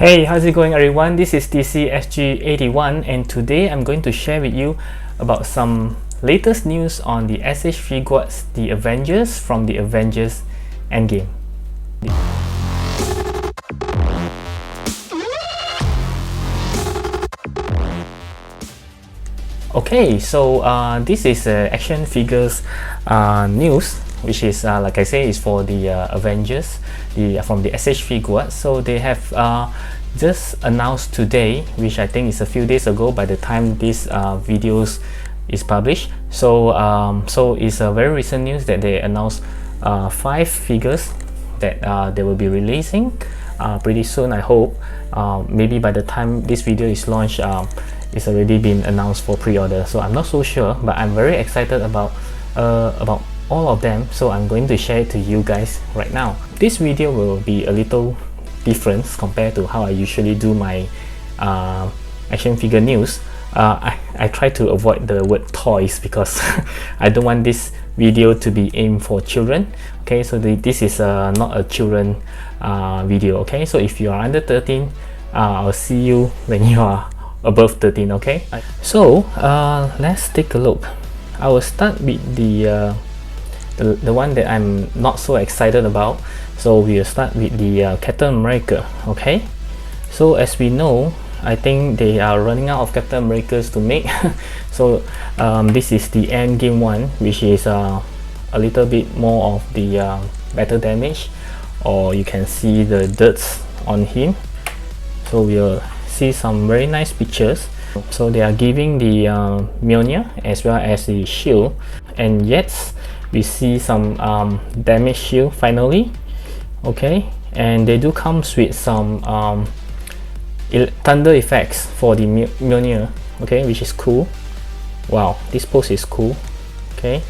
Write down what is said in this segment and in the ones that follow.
Hey, how's it going everyone? This is DCSG 81 and today I'm going to share with you about some latest news on the SH Figuarts the Avengers from the Avengers Endgame. Okay, so this is action figures news, which is like I say, is for the Avengers, from the SH Figuarts. So they have just announced today, which I think is a few days ago by the time this videos is published. So so it's a very recent news that they announced 5 figures that they will be releasing pretty soon. I hope maybe by the time this video is launched, it's already been announced for pre-order. So I'm not so sure, but I'm very excited about all of them, so I'm going to share it to you guys right now. This video will be a little different compared to how I usually do my action figure news. I try to avoid the word toys because I don't want this video to be aimed for children. Okay, so this is not a children video. Okay, so if you are under 13, I'll see you when you are above 13. Okay, so let's take a look. I will start with the one that I'm not so excited about. So we'll start with the Captain America. Okay, so as we know, I think they are running out of Captain Americas to make. So this is the Endgame one, which is a little bit more of the better damage, or you can see the dirts on him. So we'll see some very nice pictures. So they are giving the Mjolnir as well as the shield, and yet we see some damage shield finally. Okay, and they do comes with some thunder effects for the Mjolnir. Okay, which is cool. Wow, this pose is cool. Okay,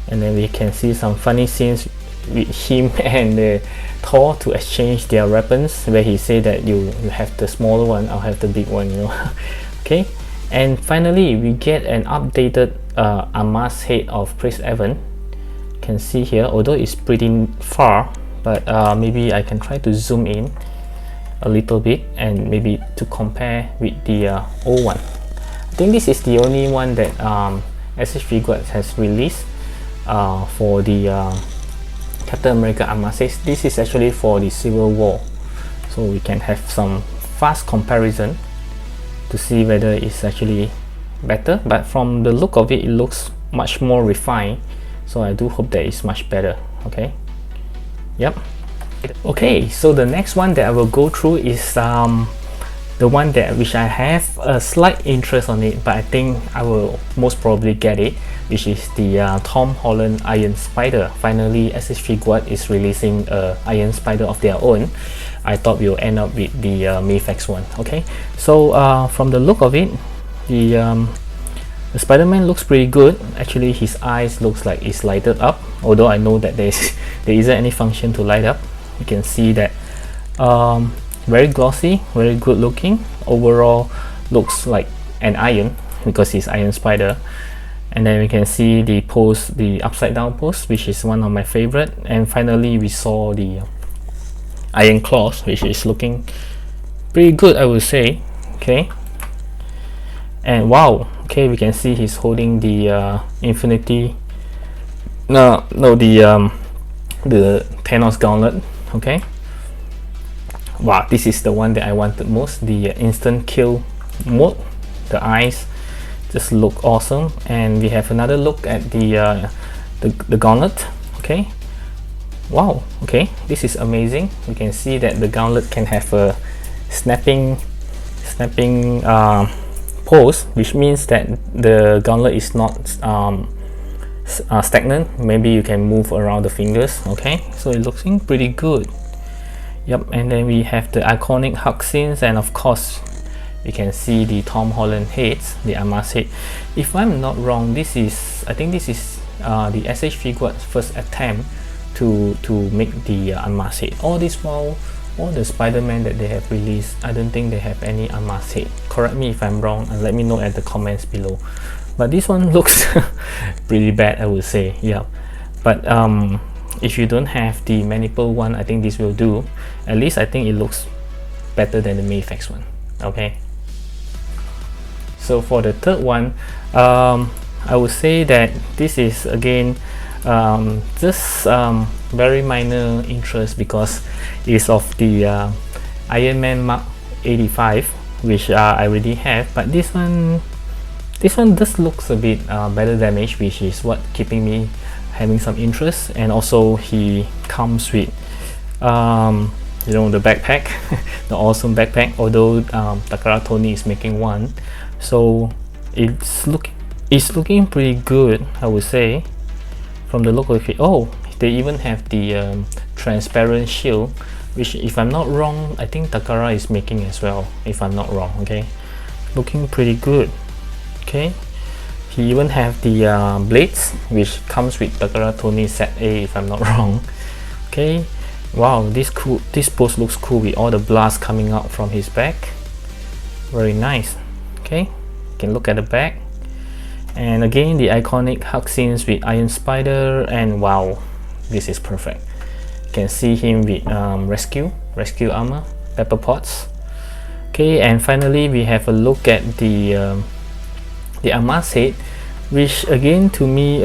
and then we can see some funny scenes with him and Thor to exchange their weapons, where he said that you have the smaller one, I'll have the big one, you know. Okay, and finally we get an updated unmasked head of Chris Evans. Can see here, although it's pretty far, but maybe I can try to zoom in a little bit and maybe to compare with the old one. I think this is the only one that SH Figuarts has released for the Captain America unmasked. This is actually for the Civil War, so we can have some fast comparison to see whether it's actually better. But from the look of it, it looks much more refined, so I do hope that it's much better. Okay, yep. Okay, so the next one that I will go through is the one which I have a slight interest on it, but I think I will most probably get it, which is the Tom Holland Iron Spider. Finally, SH Figuarts is releasing a Iron Spider of their own. I thought we'll end up with the Mayfax one. Okay, so from the look of it, the Spider-Man looks pretty good. Actually, his eyes looks like it's lighted up, although I know that there isn't any function to light up. You can see that very glossy, very good looking. Overall looks like an iron because he's Iron Spider. And then we can see the pose, the upside down pose, which is one of my favorite. And finally we saw the Iron Claws, which is looking pretty good, I would say. Okay, and wow, okay, we can see he's holding the Infinity, the Thanos gauntlet. Okay, wow, this is the one that I wanted most, the instant kill mode. The eyes just look awesome, and we have another look at the gauntlet. Okay, wow, okay, this is amazing. We can see that the gauntlet can have a snapping pose, which means that the gauntlet is not stagnant. Maybe you can move around the fingers. Okay, so it looks pretty good. Yep, and then we have the iconic hug scenes, and of course you can see the Tom Holland heads, the unmasked head. If I'm not wrong, I think this is the SH Figuarts first attempt to make the unmasked head. All this while, all the Spider-Man that they have released, I don't think they have any unmasked head. Correct me if I'm wrong and let me know at the comments below. But this one looks pretty bad, I would say. Yeah, but if you don't have the maniple one, I think this will do. At least I think it looks better than the Mayfax one. Okay, so for the third one, I would say that this is again just very minor interest because it's of the Iron Man Mark 85, which I already have, but this one just looks a bit better damage, which is what keeping me having some interest. And also he comes with you know, the backpack, the awesome backpack, although Takara Tony is making one, so it's looking pretty good, I would say, from the look of it. Oh, they even have the transparent shield, which, if I'm not wrong, I think Takara is making as well, if I'm not wrong. Okay, looking pretty good. Okay, he even have the blades, which comes with Takara Tony set A, if I'm not wrong. Okay, wow, this pose looks cool with all the blast coming out from his back. Very nice. Okay, you can look at the back, and again the iconic hug scenes with Iron Spider, and wow, this is perfect. You can see him with rescue armor, pepper pots. Okay, and finally we have a look at the Armas head, which again to me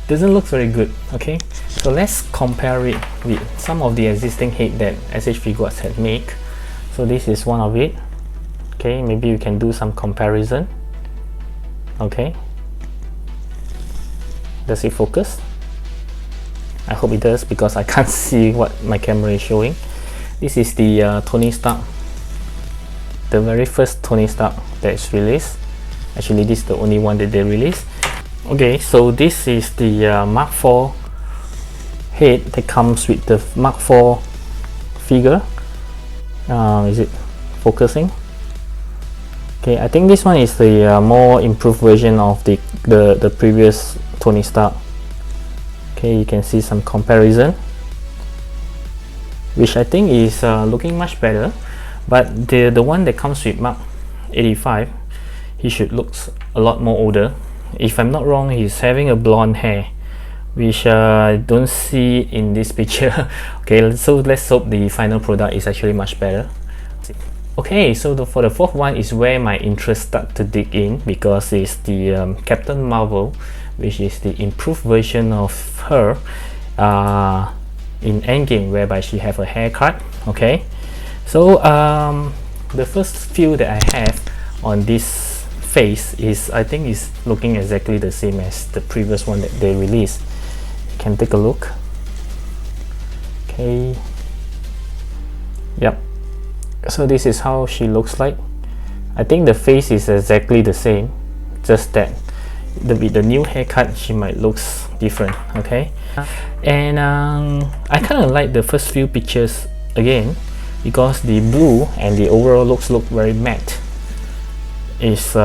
doesn't look very good. Okay, so let's compare it with some of the existing head that SH Figuarts had made. So this is one of it. Okay, maybe you can do some comparison. Okay, does it focus? I hope it does, because I can't see what my camera is showing. This is the Tony Stark, the very first Tony Stark that is released. Actually, this is the only one that they released. Okay, so this is the Mark IV head that comes with the Mark IV figure. Is it focusing? Okay, I think this one is the more improved version of the previous Tony Stark. Okay, you can see some comparison, which I think is looking much better. But the one that comes with Mark 85, he should look a lot more older. If I'm not wrong, he's having a blonde hair, which I don't see in this picture. Okay, so let's hope the final product is actually much better. Okay, so for the fourth one is where my interest start to dig in, because it's the Captain Marvel, which is the improved version of her in Endgame, whereby she have a haircut. Okay, so the first feel that I have on this face is, I think is looking exactly the same as the previous one that they released. You can take a look. Okay, yep, so this is how she looks like. I think the face is exactly the same, just that with the new haircut she might looks different. Okay, and I kind of like the first few pictures again, because the blue and the overall looks look very matte. Is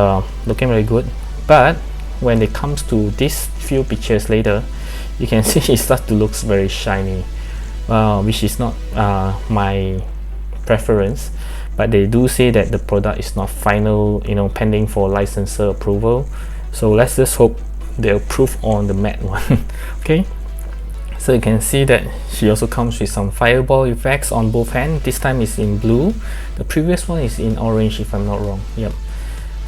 looking very good, but when it comes to these few pictures later, you can see it starts to look very shiny, which is not my preference. But they do say that the product is not final, you know, pending for licensor approval. So let's just hope they approve on the matte one. Okay, so you can see that she also comes with some fireball effects on both hands. This time it's in blue. The previous one is in orange, if I'm not wrong. Yep.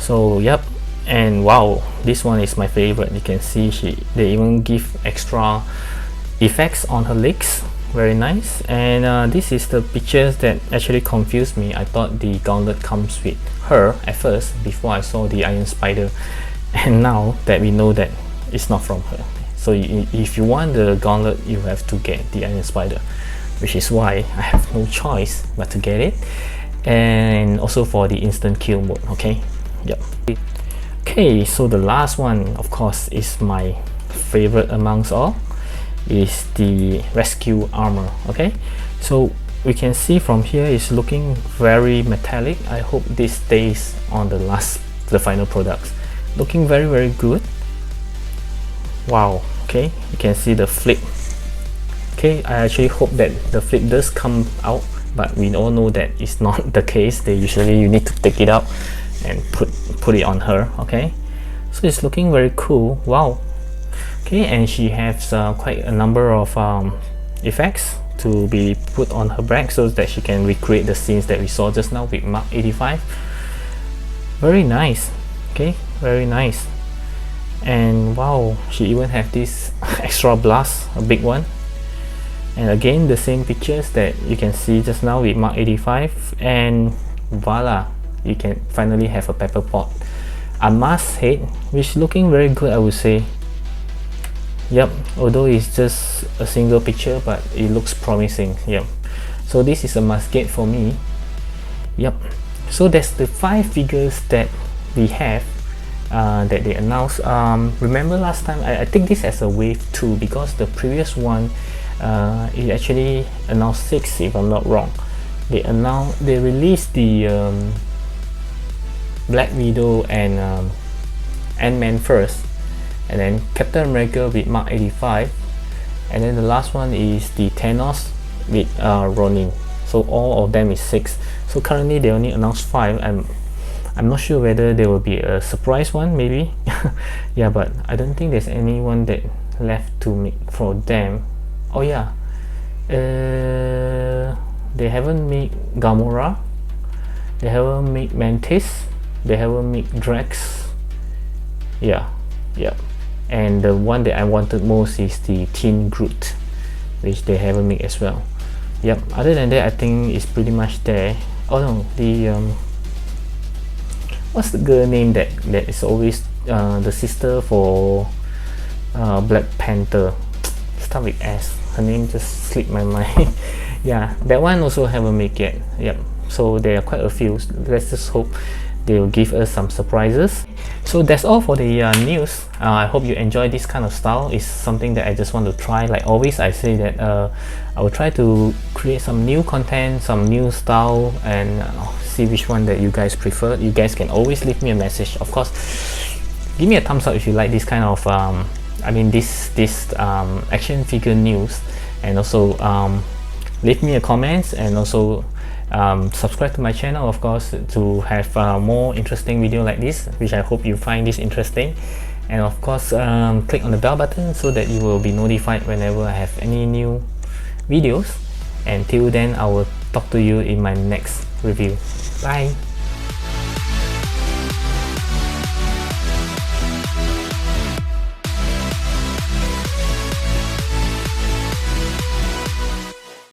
So yep, and wow, this one is my favorite. You can see they even give extra effects on her legs. Very nice. And this is the pictures that actually confused me. I thought the gauntlet comes with her at first before I saw the Iron Spider, and now that we know that it's not from her. So if you want the gauntlet, you have to get the Iron Spider, which is why I have no choice but to get it. And also for the instant kill mode. Okay, yep. Okay, so the last one, of course, is my favorite amongst all, is the rescue armor. Okay, so we can see from here it's looking very metallic. I hope this stays on the final products. Looking very, very good. Wow. Okay, you can see the flip. Okay, I actually hope that the flip does come out, but we all know that it's not the case. You need to take it out and put it on her. Okay, so it's looking very cool. Wow. Okay, and she has quite a number of effects to be put on her back so that she can recreate the scenes that we saw just now with Mark 85. Very nice. Okay, very nice. And wow, she even have this extra blast, a big one. And again, the same pictures that you can see just now with Mark 85, and voila, you can finally have a pepper pot. A mask head, which looking very good, I would say. Yep, although it's just a single picture, but it looks promising. Yep, so this is a must get for me. Yep, so that's the 5 figures that we have that they announced. Remember last time, I think this as a wave 2, because the previous one it actually announced 6 if I'm not wrong. They released the Black Widow and Ant-Man first, and then Captain America with Mark 85, and then the last one is the Thanos with Ronin. So all of them is 6. So currently they only announced 5. I'm not sure whether there will be a surprise one, maybe. Yeah, but I don't think there's anyone that left to make for them. Oh yeah, they haven't made Gamora, they haven't made Mantis, they haven't made Drax. Yeah, and the one that I wanted most is the Teen Groot, which they haven't made as well. Yep, other than that I think it's pretty much there. Oh no, the what's the girl name that is always the sister for Black Panther? Start with S. Her name just slipped my mind. Yeah, that one also haven't made yet. Yep, so there are quite a few. Let's just hope they will give us some surprises. So that's all for the news. I hope you enjoy this kind of style. It's something that I just want to try. Like always I say that I will try to create some new content, some new style, and see which one that you guys prefer. You guys can always leave me a message. Of course, give me a thumbs up if you like this kind of this action figure news, and also leave me a comments, and also subscribe to my channel, of course, to have more interesting video like this, which I hope you find this interesting. And of course, click on the bell button so that you will be notified whenever I have any new videos. Until then, I will talk to you in my next review. Bye.